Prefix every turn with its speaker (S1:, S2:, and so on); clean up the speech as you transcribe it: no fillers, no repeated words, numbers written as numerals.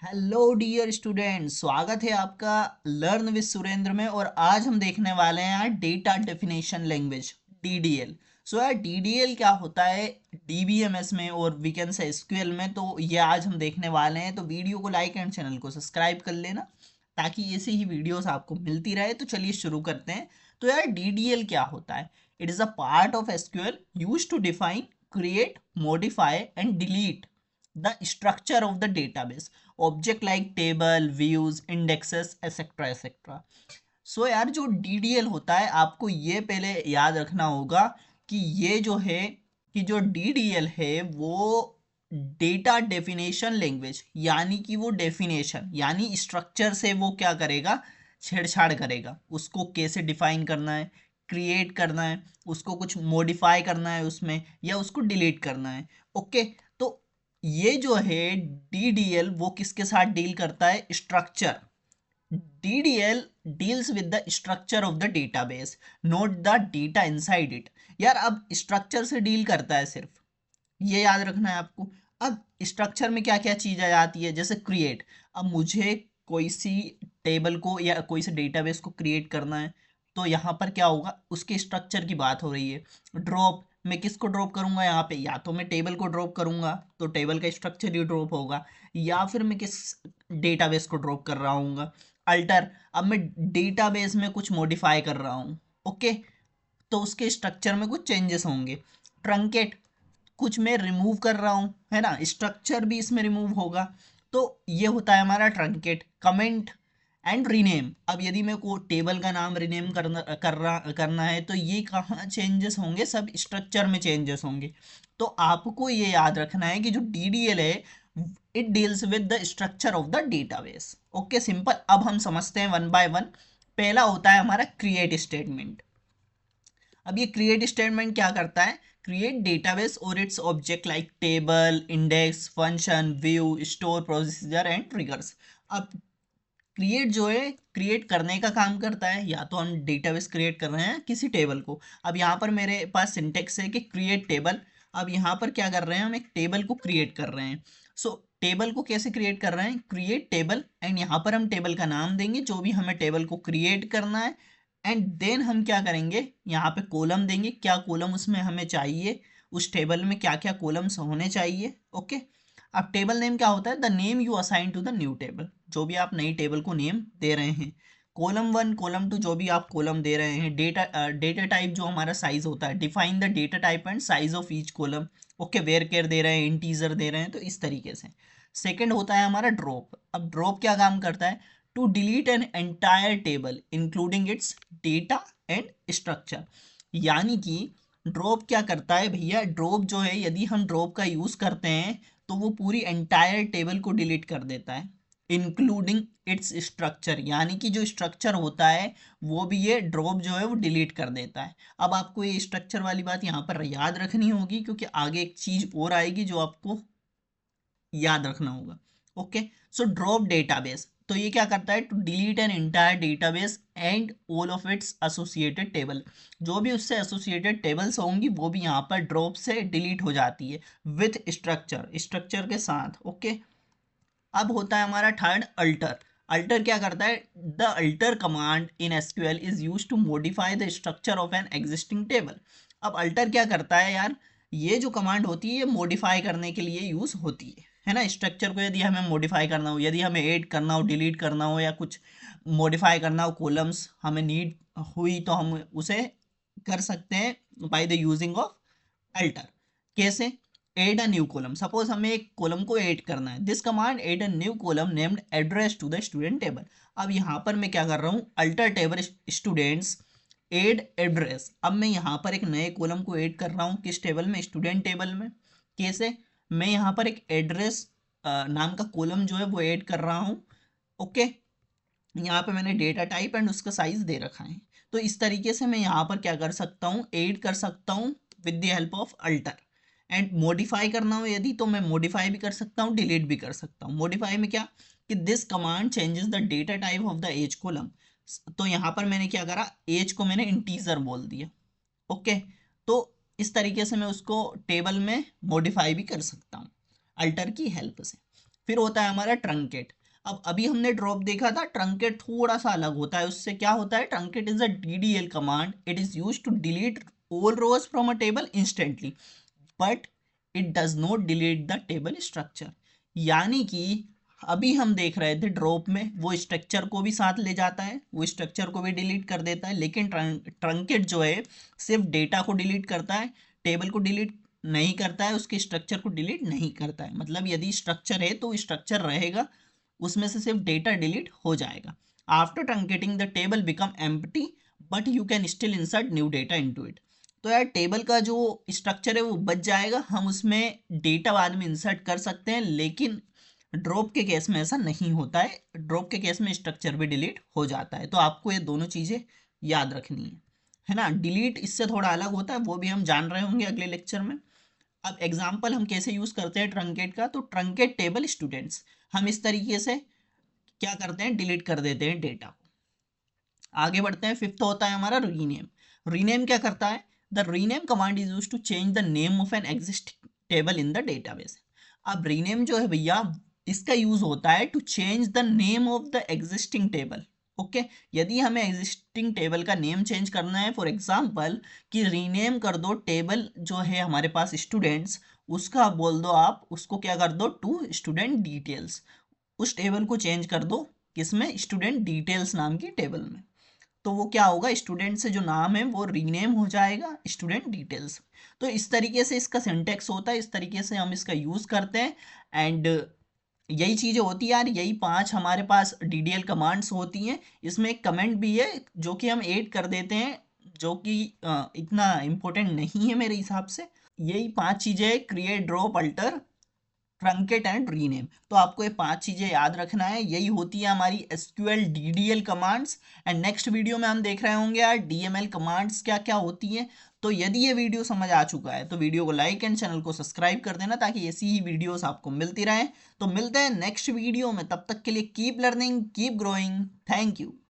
S1: Hello dear student, स्वागत है आपका लर्न विद सुरेंद्र में। और आज हम देखने वाले हैं यार डेटा डेफिनेशन लैंग्वेज डीडीएल। सो यार डीडीएल क्या होता है डीबीएमएस में और वी कैन से एसक्यूएल में, तो ये आज हम देखने वाले हैं। तो वीडियो को लाइक एंड चैनल को सब्सक्राइब कर लेना ताकि ऐसे ही वीडियोस आपको मिलती रहे। तो चलिए शुरू करते हैं। तो यार डीडीएल क्या होता है? It is a part of SQL use to define, create, modify and delete the structure of the database, object like table, views, indexes, etc etc। सो यार जो DDL होता है आपको ये पहले याद रखना होगा कि ये जो है कि जो DDL है वो डेटा डेफिनेशन लैंग्वेज, यानी कि वो डेफिनेशन यानी स्ट्रक्चर से वो क्या करेगा, छेड़छाड़ करेगा। उसको कैसे डिफाइन करना है, क्रिएट करना है, उसको कुछ मॉडिफाई करना है उसमें, या उसको डिलीट करना है। ओके। तो ये जो है DDL वो किसके साथ डील करता है? Structure. DDL deals with the structure of the database, not the data inside it। यार अब स्ट्रक्चर से डील करता है सिर्फ, ये याद रखना है आपको। अब स्ट्रक्चर में क्या क्या चीज आ जाती है, जैसे क्रिएट। अब मुझे कोई सी टेबल को या कोई से डेटाबेस को क्रिएट करना है, तो यहाँ पर क्या होगा, उसके स्ट्रक्चर की बात हो रही है। ड्रॉप, मैं किसको ड्रॉप करूंगा यहाँ पे? या तो मैं टेबल को ड्रॉप करूंगा तो टेबल का स्ट्रक्चर ही ड्रॉप होगा, या फिर मैं किस डेटाबेस को ड्रॉप कर रहा हूँ। अल्टर, अब मैं डेटाबेस में कुछ मॉडिफाई कर रहा हूँ। ओके, तो उसके स्ट्रक्चर में कुछ चेंजेस होंगे। ट्रंकेट, कुछ मैं रिमूव कर रहा हूँ, है ना, स्ट्रक्चर भी इसमें रिमूव होगा। तो ये होता है हमारा ट्रंकेट। कमेंट एंड रीनेम, अब यदि मेरे को टेबल का नाम रीनेम करना है तो ये कहाँ चेंजेस होंगे? सब स्ट्रक्चर में चेंजेस होंगे। तो आपको ये याद रखना है कि जो DDL है it deals with the structure of the database. Okay, simple. अब हम समझते हैं वन बाय वन। पहला होता है हमारा क्रिएट स्टेटमेंट। अब ये क्रिएट स्टेटमेंट क्या करता है? क्रिएट डेटाबेस और its object like table, index, function, view, store, procedure and triggers. अब क्रिएट जो है क्रिएट करने का काम करता है, या तो हम डेटाबेस क्रिएट कर रहे हैं किसी टेबल को। अब यहाँ पर मेरे पास सिंटेक्स है कि क्रिएट टेबल। अब यहाँ पर क्या कर रहे हैं, हम एक टेबल को क्रिएट कर रहे हैं। सो टेबल को कैसे क्रिएट कर रहे हैं? क्रिएट टेबल, एंड यहाँ पर हम टेबल का नाम देंगे जो भी हमें टेबल को क्रिएट करना है। एंड देन हम क्या करेंगे, यहाँ पे कॉलम देंगे, क्या कॉलम उसमें हमें चाहिए, उस टेबल में क्या क्या कॉलम्स होने चाहिए। ओके। अब टेबल नेम क्या होता है? The name you assign to the new table, जो भी आप नई टेबल को नेम दे रहे हैं। कॉलम वन, कॉलम टू, जो भी आप कॉलम दे रहे हैं। डेटा टाइप जो हमारा साइज होता है, define the data type and size of each column. Okay, where care दे रहे हैं, इंटीजर दे रहे हैं, तो इस तरीके से। सेकंड होता है हमारा ड्रॉप। अब ड्रॉप क्या काम करता है? To delete an entire table including its data and structure. यानी कि ड्रॉप क्या करता है भैया? ड्रॉप जो है, यदि हम ड्रॉप का यूज करते हैं तो वो पूरी एंटायर टेबल को डिलीट कर देता है, इंक्लूडिंग इट्स स्ट्रक्चर। यानी कि जो स्ट्रक्चर होता है वो भी ये ड्रॉप जो है वो डिलीट कर देता है। अब आपको ये स्ट्रक्चर वाली बात यहाँ पर याद रखनी होगी, क्योंकि आगे एक चीज और आएगी जो आपको याद रखना होगा। ओके। सो ड्रॉप डेटाबेस, तो ये क्या करता है? To delete an entire database and all of its associated table. जो भी उससे एसोसिएटेड टेबल्स होंगी वो भी यहाँ पर ड्रॉप से डिलीट हो जाती है विथ स्ट्रक्चर, स्ट्रक्चर के साथ। ओके। अब होता है हमारा थर्ड अल्टर। अल्टर क्या करता है? The alter command in SQL is use to modify the structure of an existing table. अब अल्टर क्या करता है यार? ये जो कमांड होती है ये मॉडिफाई करने के लिए यूज होती है ना। स्ट्रक्चर को यदि हमें मॉडिफाई करना हो, यदि हमें ऐड करना हो, डिलीट करना हो, या कुछ मॉडिफाई करना हो, कॉलम्स हमें नीड हुई तो हम उसे कर सकते हैं by the using of alter. कैसे? Add a new column, suppose हमें एक कॉलम को ऐड करना है। This command add a new column named address to the student table. अब यहाँ पर मैं क्या कर रहा हूँ? Alter table students add address. अब मैं यहाँ पर एक नए कॉलम को ऐड कर रहा हूँ, किस टेबल में? स्टूडेंट टेबल में। कैसे? मैं यहाँ पर एक एड्रेस नाम का कॉलम जो है वो ऐड कर रहा हूँ। ओके। यहाँ पे मैंने डेटा टाइप एंड उसका साइज दे रखा है। तो इस तरीके से मैं यहाँ पर क्या कर सकता हूँ? ऐड कर सकता हूँ with the help of alter. And modify करना हो यदि, तो मैं मॉडिफाई भी कर सकता हूँ, डिलीट भी कर सकता हूँ। मॉडिफाई में क्या कि this command changes the data type of the age column. तो यहाँ पर मैंने क्या करा? एज को मैंने इंटीजर बोल दिया। ओके। तो इस तरीके से मैं उसको टेबल में मॉडिफाई भी कर सकता हूँ अल्टर की हेल्प से। फिर होता है हमारा ट्रंकेट। अब अभी हमने ड्रॉप देखा था, ट्रंकेट थोड़ा सा अलग होता है उससे। क्या होता है? Truncate is a DDL command, it is used to delete all rows from a table instantly, but it does not delete the table structure. यानी कि अभी हम देख रहे थे ड्रॉप में वो स्ट्रक्चर को भी साथ ले जाता है, वो स्ट्रक्चर को भी डिलीट कर देता है, लेकिन ट्रंकेट जो है सिर्फ डेटा को डिलीट करता है, टेबल को डिलीट नहीं करता है, उसके स्ट्रक्चर को डिलीट नहीं करता है। मतलब यदि स्ट्रक्चर है तो स्ट्रक्चर रहेगा, उसमें से सिर्फ डेटा डिलीट हो जाएगा। After truncating the table become empty, but you can still insert new data into it. तो यार टेबल का जो स्ट्रक्चर है वो बच जाएगा, हम उसमें डेटा बाद में इंसर्ट कर सकते हैं, लेकिन ड्रॉप के केस में ऐसा नहीं होता है। ड्रॉप के केस में स्ट्रक्चर भी डिलीट हो जाता है। तो आपको ये दोनों चीज़ें याद रखनी है ना। डिलीट इससे थोड़ा अलग होता है, वो भी हम जान रहे होंगे अगले लेक्चर में। अब एग्जाम्पल हम कैसे यूज़ करते हैं ट्रंकेट का, तो ट्रंकेट टेबल स्टूडेंट्स, हम इस तरीके से क्या करते हैं, डिलीट कर देते हैं डेटा को। आगे बढ़ते हैं। फिफ्थ होता है हमारा रीनेम। रीनेम क्या करता है? The rename command is use to change the name of an existing table in the database. अब रीनेम जो है भैया, इसका यूज होता है to change the name of the existing table. Okay, यदि हमें एग्जिस्टिंग टेबल का नेम चेंज करना है, फॉर एग्जांपल कि रीनेम कर दो टेबल जो है हमारे पास स्टूडेंट्स, उसका बोल दो आप उसको क्या कर दो, टू स्टूडेंट डिटेल्स। उस टेबल को चेंज कर दो किसमें? स्टूडेंट डिटेल्स नाम की टेबल में। तो वो क्या होगा, स्टूडेंट से जो नाम है वो रीनेम हो जाएगा स्टूडेंट डिटेल्स। तो इस तरीके से इसका सिंटेक्स होता है, इस तरीके से हम इसका यूज़ करते हैं। एंड यही चीज़ें होती है यार, यही 5 हमारे पास डीडीएल कमांड्स होती हैं। इसमें एक कमेंट भी है जो कि हम ऐड कर देते हैं, जो कि इतना इम्पोर्टेंट नहीं है मेरे हिसाब से। यही 5 चीज़ें, create, drop, alter, truncate and rename. तो आपको ये 5 चीजें याद रखना है, यही होती है हमारी SQL DDL commands. And next video में हम देख रहे होंगे यार डीएमएल कमांड्स क्या क्या होती हैं। तो यदि ये वीडियो समझ आ चुका है तो वीडियो को लाइक एंड चैनल को सब्सक्राइब कर देना, ताकि ऐसी ही वीडियोस आपको मिलती रहे। तो मिलते हैं नेक्स्ट वीडियो में, तब तक के लिए keep learning, keep growing, thank you.